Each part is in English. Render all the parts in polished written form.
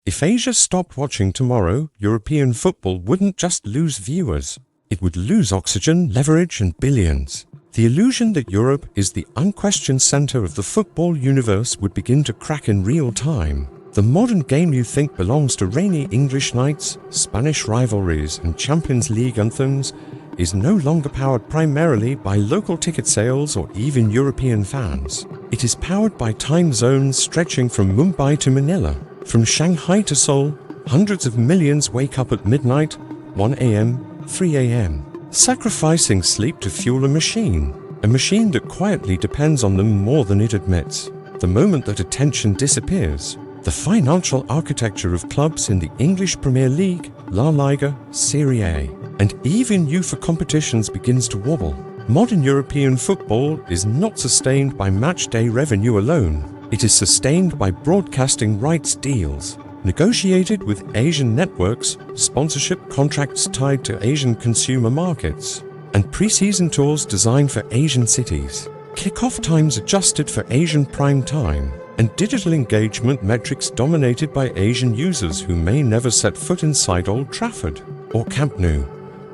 If Asia stopped watching tomorrow, European football wouldn't just lose viewers. It would lose oxygen, leverage, and billions. The illusion that Europe is the unquestioned center of the football universe would begin to crack in real time. The modern game you think belongs to rainy English nights, Spanish rivalries, and Champions League anthems is no longer powered primarily by local ticket sales or even European fans. It is powered by time zones stretching from Mumbai to Manila. From Shanghai to Seoul, hundreds of millions wake up at midnight, 1 a.m., 3 a.m., sacrificing sleep to fuel a machine that quietly depends on them more than it admits. The moment that attention disappears, the financial architecture of clubs in the English Premier League, La Liga, Serie A, and even UEFA competitions begins to wobble. Modern European football is not sustained by match-day revenue alone. It is sustained by broadcasting rights deals, negotiated with Asian networks, sponsorship contracts tied to Asian consumer markets, and pre-season tours designed for Asian cities, kick-off times adjusted for Asian prime time, and digital engagement metrics dominated by Asian users who may never set foot inside Old Trafford or Camp Nou,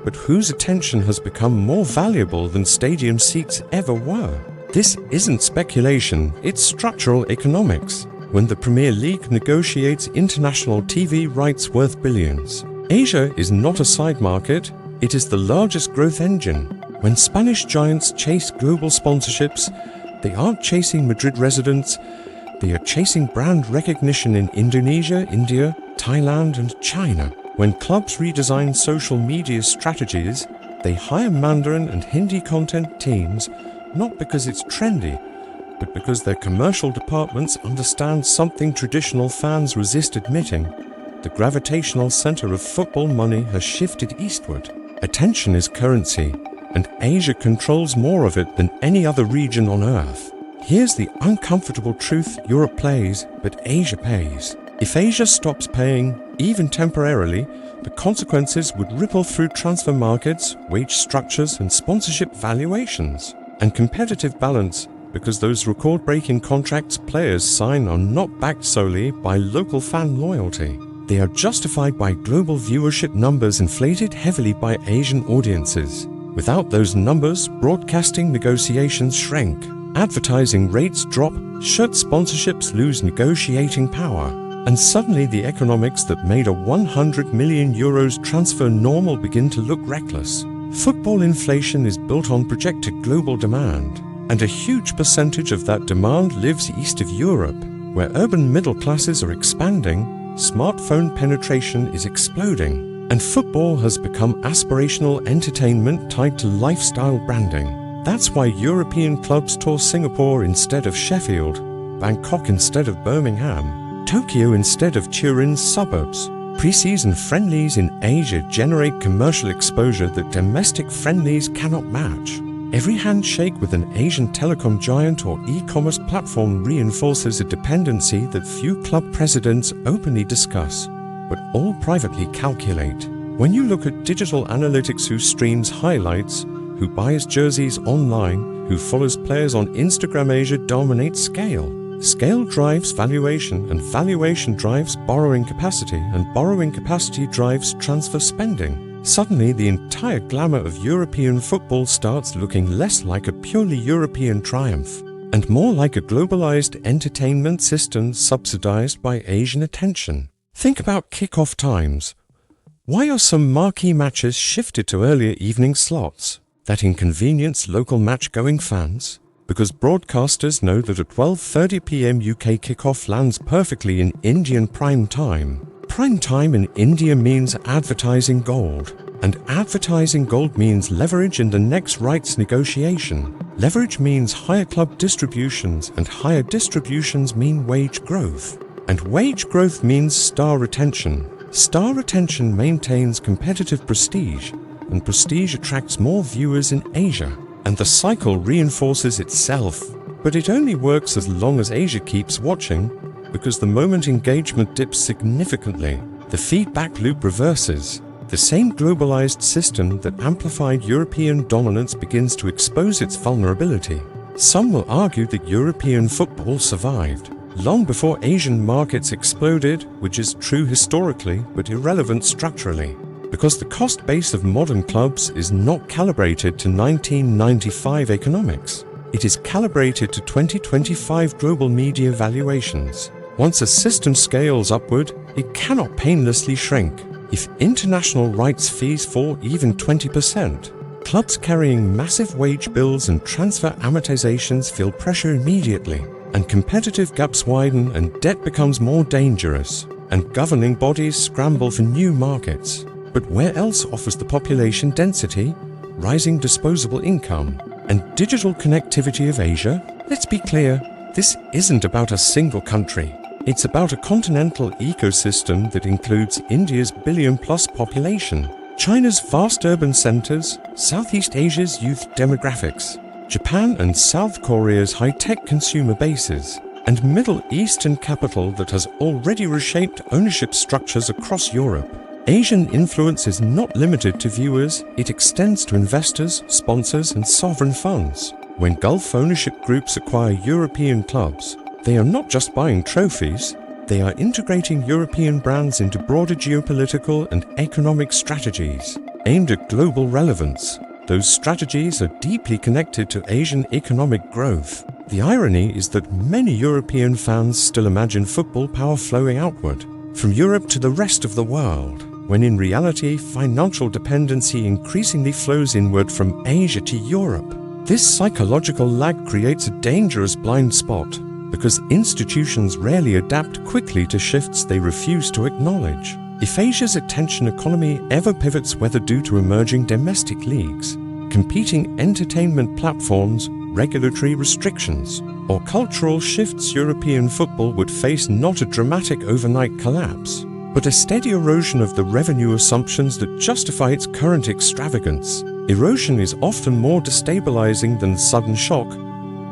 but whose attention has become more valuable than stadium seats ever were. This isn't speculation, it's structural economics. When the Premier League negotiates international TV rights worth billions, Asia is not a side market, it is the largest growth engine. When Spanish giants chase global sponsorships, they aren't chasing Madrid residents, they are chasing brand recognition in Indonesia, India, Thailand, and China. When clubs redesign social media strategies, they hire Mandarin and Hindi content teams not because it's trendy, but because their commercial departments understand something traditional fans resist admitting. The gravitational center of football money has shifted eastward. Attention is currency, and Asia controls more of it than any other region on Earth. Here's the uncomfortable truth: Europe plays, but Asia pays. If Asia stops paying, even temporarily, the consequences would ripple through transfer markets, wage structures, and sponsorship valuations. And competitive balance, because those record-breaking contracts players sign are not backed solely by local fan loyalty. They are justified by global viewership numbers inflated heavily by Asian audiences. Without those numbers, broadcasting negotiations shrink, advertising rates drop, shirt sponsorships lose negotiating power, and suddenly the economics that made a 100 million euros transfer normal begin to look reckless. Football inflation is built on projected global demand, and a huge percentage of that demand lives east of Europe, where urban middle classes are expanding, smartphone penetration is exploding, and football has become aspirational entertainment tied to lifestyle branding. That's why European clubs tour Singapore instead of Sheffield, Bangkok instead of Birmingham, Tokyo instead of Turin's suburbs. Pre-season friendlies in Asia generate commercial exposure that domestic friendlies cannot match. Every handshake with an Asian telecom giant or e-commerce platform reinforces a dependency that few club presidents openly discuss, but all privately calculate. When you look at digital analytics, who streams highlights, who buys jerseys online, who follows players on Instagram, Asia dominates scale. Scale drives valuation, and valuation drives borrowing capacity, and borrowing capacity drives transfer spending. Suddenly, the entire glamour of European football starts looking less like a purely European triumph, and more like a globalized entertainment system subsidized by Asian attention. Think about kick-off times. Why are some marquee matches shifted to earlier evening slots that inconvenience local match-going fans? Because broadcasters know that a 12:30 p.m. UK kickoff lands perfectly in Indian prime time. Prime time in India means advertising gold, and advertising gold means leverage in the next rights negotiation. Leverage means higher club distributions, and higher distributions mean wage growth. And wage growth means star retention. Star retention maintains competitive prestige, and prestige attracts more viewers in Asia. And the cycle reinforces itself. But it only works as long as Asia keeps watching, because the moment engagement dips significantly, the feedback loop reverses. The same globalized system that amplified European dominance begins to expose its vulnerability. Some will argue that European football survived, long before Asian markets exploded, which is true historically but irrelevant structurally, because the cost base of modern clubs is not calibrated to 1995 economics. It is calibrated to 2025 global media valuations. Once a system scales upward, it cannot painlessly shrink. If international rights fees fall even 20%, clubs carrying massive wage bills and transfer amortizations feel pressure immediately, and competitive gaps widen and debt becomes more dangerous, and governing bodies scramble for new markets. But where else offers the population density, rising disposable income, and digital connectivity of Asia? Let's be clear, this isn't about a single country. It's about a continental ecosystem that includes India's billion-plus population, China's vast urban centers, Southeast Asia's youth demographics, Japan and South Korea's high-tech consumer bases, and Middle Eastern capital that has already reshaped ownership structures across Europe. Asian influence is not limited to viewers, it extends to investors, sponsors, and sovereign funds. When Gulf ownership groups acquire European clubs, they are not just buying trophies, they are integrating European brands into broader geopolitical and economic strategies aimed at global relevance. Those strategies are deeply connected to Asian economic growth. The irony is that many European fans still imagine football power flowing outward, from Europe to the rest of the world, when in reality financial dependency increasingly flows inward from Asia to Europe. This psychological lag creates a dangerous blind spot, because institutions rarely adapt quickly to shifts they refuse to acknowledge. If Asia's attention economy ever pivots, whether due to emerging domestic leagues, competing entertainment platforms, regulatory restrictions, or cultural shifts, European football would face not a dramatic overnight collapse, but a steady erosion of the revenue assumptions that justify its current extravagance. Erosion is often more destabilizing than sudden shock,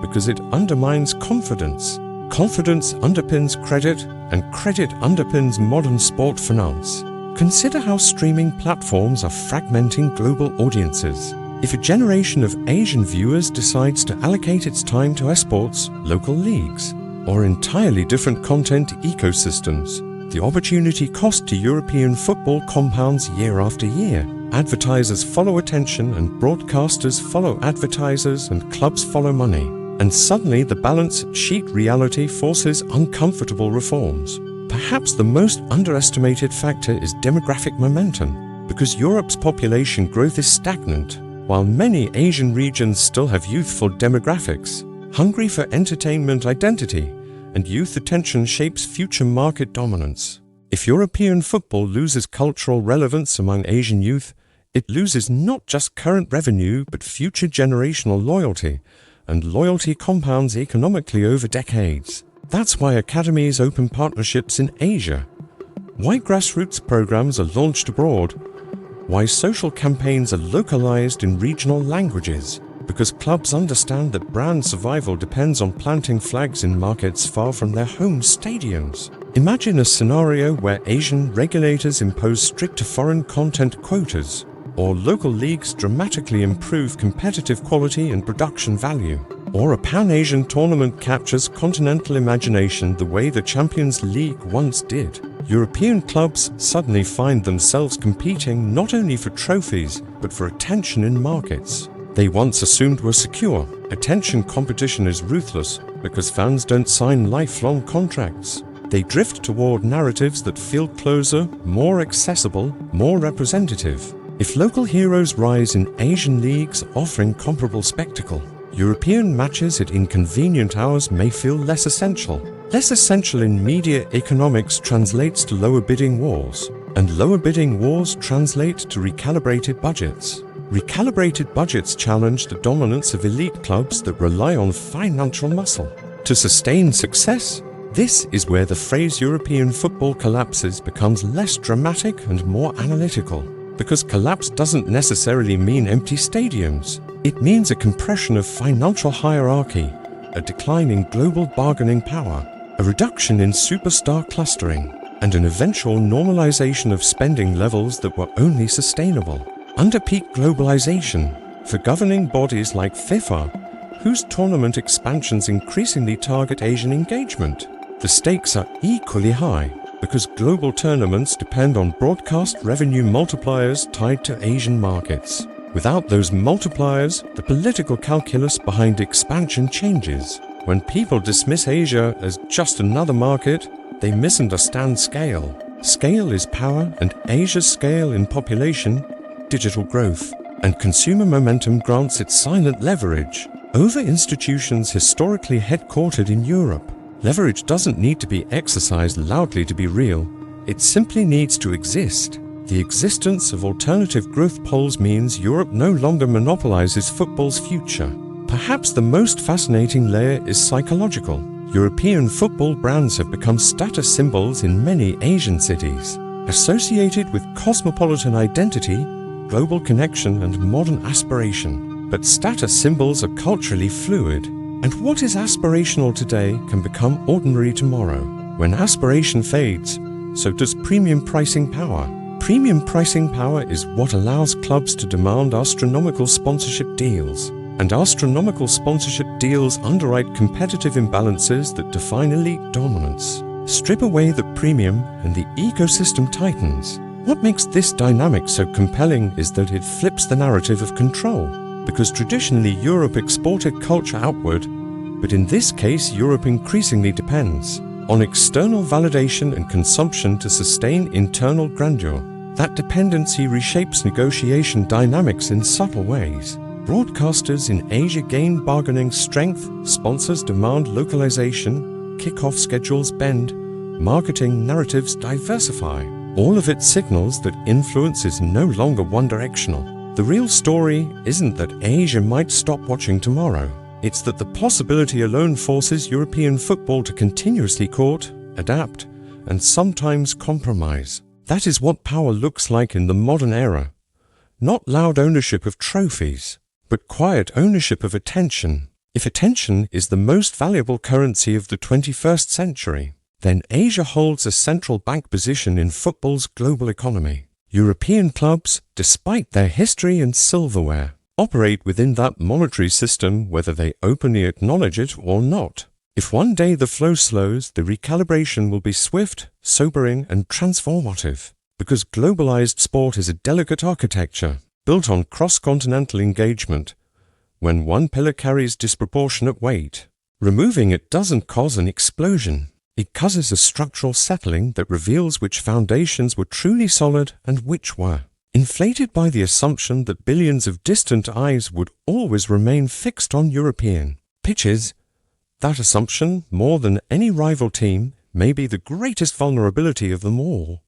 because it undermines confidence. Confidence underpins credit, and credit underpins modern sport finance. Consider how streaming platforms are fragmenting global audiences. If a generation of Asian viewers decides to allocate its time to esports, local leagues, or entirely different content ecosystems, the opportunity cost to European football compounds year after year. Advertisers follow attention, and broadcasters follow advertisers, and clubs follow money. And suddenly the balance sheet reality forces uncomfortable reforms. Perhaps the most underestimated factor is demographic momentum, because Europe's population growth is stagnant, while many Asian regions still have youthful demographics, hungry for entertainment identity, and youth attention shapes future market dominance. If European football loses cultural relevance among Asian youth, it loses not just current revenue but future generational loyalty, and loyalty compounds economically over decades. That's why academies open partnerships in Asia, why grassroots programs are launched abroad, why social campaigns are localized in regional languages, because clubs understand that brand survival depends on planting flags in markets far from their home stadiums. Imagine a scenario where Asian regulators impose stricter foreign content quotas, or local leagues dramatically improve competitive quality and production value, or a Pan-Asian tournament captures continental imagination the way the Champions League once did. European clubs suddenly find themselves competing not only for trophies, but for attention in markets they once assumed were secure. Attention competition is ruthless because fans don't sign lifelong contracts. They drift toward narratives that feel closer, more accessible, more representative. If local heroes rise in Asian leagues offering comparable spectacle, European matches at inconvenient hours may feel less essential. Less essential in media economics translates to lower bidding wars, and lower bidding wars translate to recalibrated budgets. Recalibrated budgets challenge the dominance of elite clubs that rely on financial muscle. To sustain success, this is where the phrase European football collapses becomes less dramatic and more analytical. Because collapse doesn't necessarily mean empty stadiums. It means a compression of financial hierarchy, a decline in global bargaining power, a reduction in superstar clustering, and an eventual normalization of spending levels that were only sustainable under peak globalization. For governing bodies like FIFA, whose tournament expansions increasingly target Asian engagement, The stakes are equally high because global tournaments depend on broadcast revenue multipliers tied to Asian markets. Without those multipliers, the political calculus behind expansion changes. When people dismiss Asia as just another market, they misunderstand scale. Scale is power, and Asia's scale in population, digital growth, and consumer momentum grants it silent leverage over institutions historically headquartered in Europe. Leverage doesn't need to be exercised loudly to be real. It simply needs to exist. The existence of alternative growth poles means Europe no longer monopolizes football's future. Perhaps the most fascinating layer is psychological. European football brands have become status symbols in many Asian cities, associated with cosmopolitan identity, global connection, and modern aspiration. But status symbols are culturally fluid, and what is aspirational today can become ordinary tomorrow. When aspiration fades, so does premium pricing power. Premium pricing power is what allows clubs to demand astronomical sponsorship deals. And astronomical sponsorship deals underwrite competitive imbalances that define elite dominance. Strip away the premium and the ecosystem tightens. What makes this dynamic so compelling is that it flips the narrative of control. Because traditionally Europe exported culture outward, but in this case Europe increasingly depends on external validation and consumption to sustain internal grandeur. That dependency reshapes negotiation dynamics in subtle ways. Broadcasters in Asia gain bargaining strength, sponsors demand localization, kickoff schedules bend, marketing narratives diversify. All of it signals that influence is no longer one-directional. The real story isn't that Asia might stop watching tomorrow. It's that the possibility alone forces European football to continuously court, adapt, and sometimes compromise. That is what power looks like in the modern era. Not loud ownership of trophies, but quiet ownership of attention. If attention is the most valuable currency of the 21st century, then Asia holds a central bank position in football's global economy. European clubs, despite their history and silverware, operate within that monetary system whether they openly acknowledge it or not. If one day the flow slows, the recalibration will be swift, sobering, and transformative. Because globalized sport is a delicate architecture, built on cross-continental engagement, when one pillar carries disproportionate weight. Removing it doesn't cause an explosion. It causes a structural settling that reveals which foundations were truly solid and which were inflated by the assumption that billions of distant eyes would always remain fixed on European pitches. That assumption, more than any rival team, may be the greatest vulnerability of them all.